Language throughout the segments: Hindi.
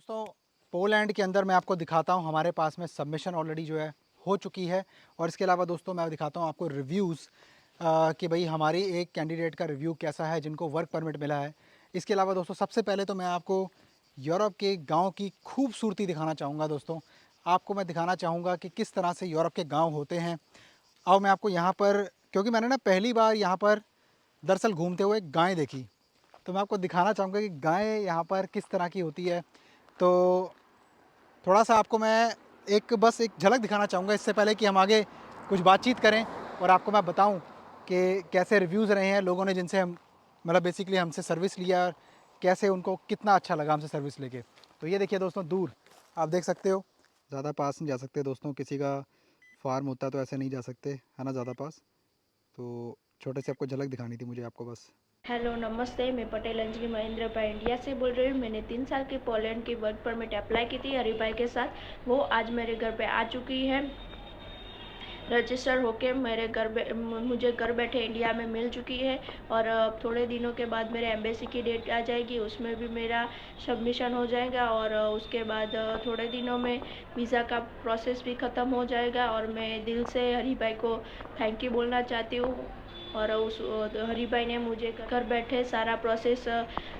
दोस्तों पोलैंड के अंदर मैं आपको दिखाता हूँ, हमारे पास में सबमिशन ऑलरेडी जो है हो चुकी है। और इसके अलावा दोस्तों मैं दिखाता हूँ आपको रिव्यूज़ कि भाई हमारी एक कैंडिडेट का रिव्यू कैसा है जिनको वर्क परमिट मिला है। इसके अलावा दोस्तों सबसे पहले तो मैं आपको यूरोप के गांव की खूबसूरती दिखाना चाहूँगा। दोस्तों आपको मैं दिखाना चाहूँगा कि किस तरह से यूरोप के गाँव होते हैं। और मैं आपको यहाँ पर, क्योंकि मैंने ना पहली बार यहाँ पर दरअसल घूमते हुए गाय देखी, तो मैं आपको दिखाना चाहूँगा कि गाय यहाँ पर किस तरह की होती है। तो थोड़ा सा आपको मैं बस एक झलक दिखाना चाहूँगा इससे पहले कि हम आगे कुछ बातचीत करें और आपको मैं बताऊँ कि कैसे रिव्यूज़ रहे हैं लोगों ने जिनसे हम मतलब बेसिकली हमसे सर्विस लिया, और कैसे उनको कितना अच्छा लगा हमसे सर्विस लेके। तो ये देखिए दोस्तों, दूर आप देख सकते हो, ज़्यादा पास नहीं जा सकते दोस्तों, किसी का फार्म होता तो ऐसे नहीं जा सकते है ना ज़्यादा पास। तो छोटे से आपको झलक दिखानी थी मुझे आपको बस। हेलो नमस्ते, मैं पटेल अंजलि महेंद्र भाई इंडिया से बोल रही हूँ। मैंने 3 साल की पोलैंड की वर्क परमिट अप्लाई की थी हरी भाई के साथ। वो आज मेरे घर पे आ चुकी है, रजिस्टर होके मेरे मुझे घर बैठे इंडिया में मिल चुकी है। और थोड़े दिनों के बाद मेरे एम्बेसी की डेट आ जाएगी, उसमें भी मेरा सबमिशन हो जाएगा। और उसके बाद थोड़े दिनों में वीज़ा का प्रोसेस भी ख़त्म हो जाएगा। और मैं दिल से हरी भाई को थैंक यू बोलना चाहती हूँ। और उस हरी भाई ने मुझे घर बैठे सारा प्रोसेस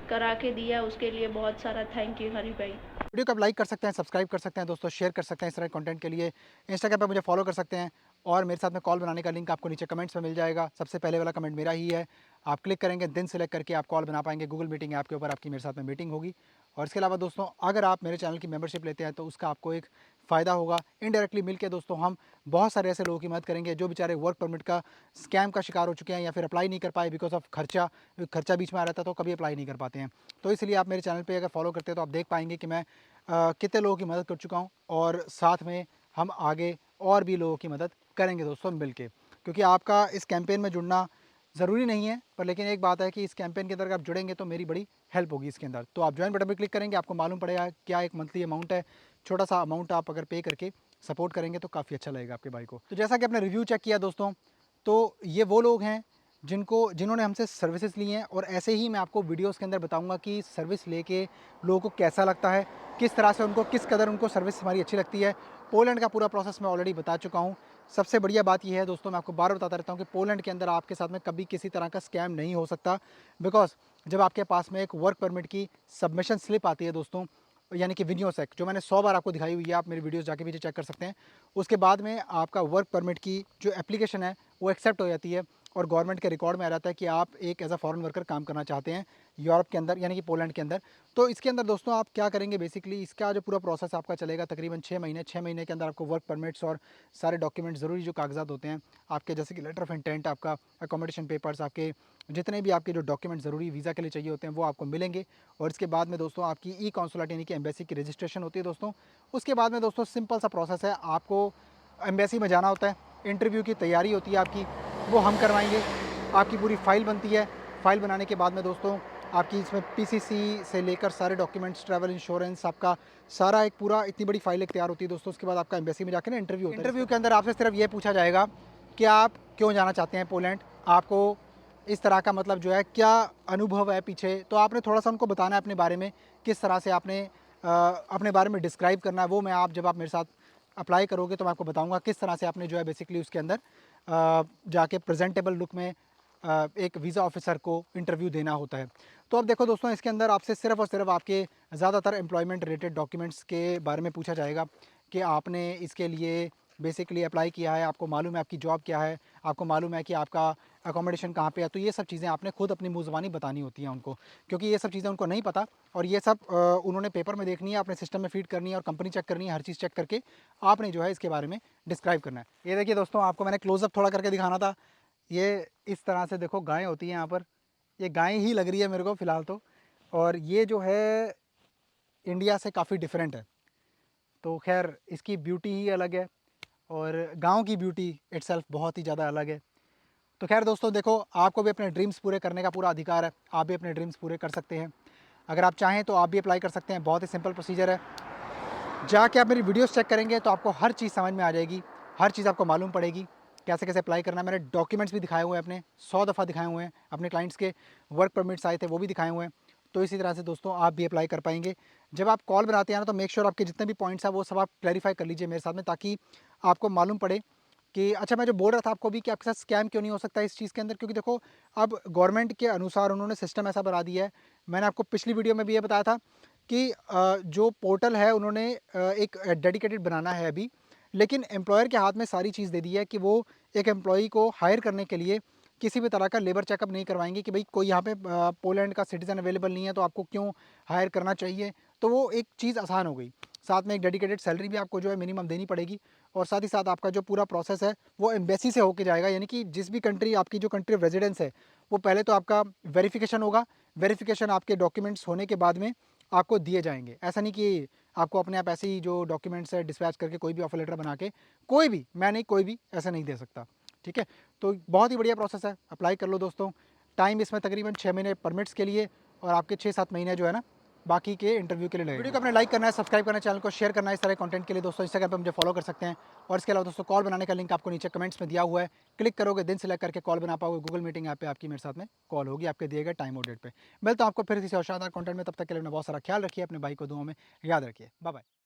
करा के दिया, उसके लिए बहुत सारा थैंक यू हरी भाई। वीडियो को आप लाइक कर सकते हैं, सब्सक्राइब कर सकते हैं दोस्तों, शेयर कर सकते हैं इस तरह के कंटेंट के लिए। इंस्टाग्राम पे मुझे फॉलो कर सकते हैं, और मेरे साथ में कॉल बनाने का लिंक आपको नीचे कमेंट्स में मिल जाएगा। सबसे पहले वाला कमेंट मेरा ही है, आप क्लिक करेंगे, दिन सेलेक्ट करके आप कॉल बना पाएंगे। गूगल मीटिंग ऐप के ऊपर आपकी मेरे साथ में मीटिंग होगी। और इसके अलावा दोस्तों अगर आप मेरे चैनल की मेंबरशिप लेते हैं तो उसका आपको एक फ़ायदा होगा। इनडायरेक्टली मिलकर दोस्तों हम बहुत सारे ऐसे लोगों की मदद करेंगे जो बेचारे वर्क परमिट का स्कैम का शिकार हो चुके हैं, या फिर अप्लाई नहीं कर पाए बिकॉज ऑफ खर्चा बीच में आ रहता है, तो कभी अप्लाई नहीं कर पाते हैं। तो इसलिए आप मेरे चैनल पर अगर फॉलो करते हैं तो आप देख पाएंगे कि मैं कितने लोगों की मदद कर चुका हूँ, और साथ में हम आगे और भी लोगों की मदद करेंगे दोस्तों मिल के। क्योंकि आपका इस कैंपेन में जुड़ना ज़रूरी नहीं है, पर लेकिन एक बात है कि इस कैंपेन के अंदर अगर आप जुड़ेंगे तो मेरी बड़ी हेल्प होगी इसके अंदर। तो आप ज्वाइन बटन पर क्लिक करेंगे, आपको मालूम पड़ेगा क्या एक मंथली अमाउंट है। छोटा सा अमाउंट आप अगर पे करके सपोर्ट करेंगे तो काफ़ी अच्छा लगेगा आपके भाई को। तो जैसा कि आपने रिव्यू चेक किया दोस्तों, तो ये वो लोग हैं जिन्होंने हमसे सर्विसेज ली हैं। और ऐसे ही मैं आपको वीडियोस के अंदर बताऊंगा कि सर्विस लेके लोगों को कैसा लगता है, किस तरह से उनको, किस कदर उनको सर्विस हमारी अच्छी लगती है। पोलैंड का पूरा प्रोसेस मैं ऑलरेडी बता चुका हूँ। सबसे बढ़िया बात यह है दोस्तों, मैं आपको बार बताता रहता हूँ कि पोलैंड के अंदर आपके साथ में कभी किसी तरह का स्कैम नहीं हो सकता। बिकॉज जब आपके पास में एक वर्क परमिट की सबमिशन स्लिप आती है दोस्तों, यानी कि विनियोसेक, जो मैंने 100 बार आपको दिखाई हुई है, आप मेरी वीडियोस जाके पीछे चेक कर सकते हैं। उसके बाद में आपका वर्क परमिट की जो एप्लीकेशन है वो एक्सेप्ट हो जाती है, और गवर्नमेंट के रिकॉर्ड में आ जाता है कि आप एक एज अ फॉरेन वर्कर काम करना चाहते हैं यूरोप के अंदर, यानी कि पोलैंड के अंदर। तो इसके अंदर दोस्तों आप क्या करेंगे, बेसिकली इसका जो पूरा प्रोसेस आपका चलेगा तकरीबन 6 महीने। 6 महीने के अंदर आपको वर्क परमिट्स और सारे डॉक्यूमेंट ज़रूरी जो कागजात होते हैं आपके, जैसे कि लेटर ऑफ इंटेंट, आपका अकोमोडेशन पेपर्स, आपके जितने भी आपके जो डॉक्यूमेंट ज़रूरी वीज़ा के लिए चाहिए होते हैं वो आपको मिलेंगे। और इसके बाद में दोस्तों आपकी ई कॉन्सुलेट यानी कि एम्बेसी की रजिस्ट्रेशन होती है दोस्तों। उसके बाद में दोस्तों सिंपल सा प्रोसेस है, आपको एम्बेसी में जाना होता है, इंटरव्यू की तैयारी होती है आपकी, वो हम करवाएंगे। आपकी पूरी फ़ाइल बनती है। फ़ाइल बनाने के बाद में दोस्तों आपकी इसमें पीसीसी से लेकर सारे डॉक्यूमेंट्स, ट्रैवल इंश्योरेंस, आपका सारा एक पूरा इतनी बड़ी फाइल एक तैयार होती है दोस्तों। उसके बाद आपका एम्बेसी में जाकर ना इंटरव्यू होता है। इंटरव्यू के अंदर आपसे सिर्फ ये पूछा जाएगा कि आप क्यों जाना चाहते हैं पोलैंड, आपको इस तरह का मतलब जो है क्या अनुभव है पीछे। तो आपने थोड़ा सा उनको बताना है अपने बारे में, किस तरह से आपने अपने बारे में डिस्क्राइब करना है। वो मैं आप जब आप मेरे साथ अप्लाई करोगे तो मैं आपको बताऊंगा किस तरह से आपने जो है बेसिकली उसके अंदर जाके प्रेजेंटेबल लुक में एक वीज़ा ऑफिसर को इंटरव्यू देना होता है। तो अब देखो दोस्तों, इसके अंदर आपसे सिर्फ और सिर्फ आपके ज़्यादातर एम्प्लॉयमेंट रिलेटेड डॉक्यूमेंट्स के बारे में पूछा जाएगा कि आपने इसके लिए बेसिकली अप्लाई किया है, आपको मालूम है आपकी जॉब क्या है, आपको मालूम है कि आपका अकोमोडेशन कहाँ पे है। तो ये सब चीज़ें आपने खुद अपनी मुँह ज़बानी बतानी होती हैं उनको, क्योंकि ये सब चीज़ें उनको नहीं पता। और ये सब उन्होंने पेपर में देखनी है, अपने सिस्टम में फीड करनी है, और कंपनी चेक करनी है। हर चीज़ चेक करके आपने जो है इसके बारे में डिस्क्राइब करना है। ये देखिए दोस्तों, आपको मैंने क्लोजअप थोड़ा करके दिखाना था। ये इस तरह से देखो गाय होती है यहाँ पर, ये गाय ही लग रही है मेरे को फ़िलहाल तो। और ये जो है इंडिया से काफ़ी डिफरेंट है। तो खैर इसकी ब्यूटी ही अलग है, और गांव की ब्यूटी इट्सेल्फ बहुत ही ज़्यादा अलग है। तो खैर दोस्तों देखो, आपको भी अपने ड्रीम्स पूरे करने का पूरा अधिकार है, आप भी अपने ड्रीम्स पूरे कर सकते हैं। अगर आप चाहें तो आप भी अप्लाई कर सकते हैं। बहुत ही सिंपल प्रोसीजर है, जाके आप मेरी वीडियोस चेक करेंगे तो आपको हर चीज़ समझ में आ जाएगी, हर चीज़ आपको मालूम पड़ेगी कैसे कैसे अप्लाई करना है। मैंने डॉक्यूमेंट्स भी दिखाए हुए हैं, अपने 100 दफ़ा दिखाए हुए हैं, अपने क्लाइंट्स के वर्क परमिट्स आए थे वो भी दिखाए हुए हैं। तो इसी तरह से दोस्तों आप भी अप्लाई कर पाएंगे। जब आप कॉल बनाते हैं ना, तो मेक श्योर आपके जितने भी पॉइंट्स हैं वो सब आप क्लैरिफाई कर लीजिए मेरे साथ में, ताकि आपको मालूम पड़े कि अच्छा, मैं जो बोल रहा था आपको भी कि आपके साथ स्कैम क्यों नहीं हो सकता इस चीज़ के अंदर, क्योंकि देखो अब गवर्नमेंट के अनुसार उन्होंने सिस्टम ऐसा बना दिया है। मैंने आपको पिछली वीडियो में भी ये बताया था कि जो पोर्टल है उन्होंने एक डेडिकेटेड बनाना है अभी, लेकिन एम्प्लॉयर के हाथ में सारी चीज़ दे दी है कि वो एक एम्प्लॉई को हायर करने के लिए किसी भी तरह का लेबर चेकअप नहीं करवाएंगे कि भाई कोई यहाँ पे पोलैंड का सिटीज़न अवेलेबल नहीं है तो आपको क्यों हायर करना चाहिए। तो वो एक चीज़ आसान हो गई। साथ में एक डेडिकेटेड सैलरी भी आपको जो है मिनिमम देनी पड़ेगी, और साथ ही साथ आपका जो पूरा प्रोसेस है वो एम्बेसी से होके जाएगा, यानी कि जिस भी कंट्री आपकी जो कंट्री ऑफ रेजिडेंस है वो पहले तो आपका वेरिफिकेशन होगा। वेरिफिकेशन आपके डॉक्यूमेंट्स होने के बाद में आपको दिए जाएंगे। ऐसा नहीं कि आपको अपने आप ऐसे ही जो डॉक्यूमेंट्स है डिस्पैच करके कोई भी ऑफर लेटर बना के कोई भी, मैं नहीं कोई भी ऐसा नहीं दे सकता। ठीक है, तो बहुत ही बढ़िया प्रोसेस है, अप्लाई कर लो दोस्तों। टाइम इसमें तकरीबन 6 महीने परमिट्स के लिए, और आपके 6-7 महीने जो है ना बाकी के इंटरव्यू के लिए लगेगा। वीडियो को अपने लाइक करना है, सब्सक्राइब करना है, चैनल को शेयर करना है इस तरह कंटेंट के लिए दोस्तों। इंस्टाग्राम पे मुझे फॉलो कर सकते हैं, और इसके अलावा दोस्तों कॉल बनाने का लिंक आपको नीचे कमेंट्स में दिया हुआ है। क्लिक करोगे, दिन सेलेक्ट करके कॉल बना पाओगे। गूगल मीटिंग ऐप पे आपकी मेरे साथ में कॉल होगी आपके दिए गए टाइम और डेट पे। मिलता हूँ आपको फिर किसी और शानदार कंटेंट में, तब तक के लिए अपना बहुत सारा ख्याल रखिए, अपने भाई को दुआओं में याद रखिए। Bye bye.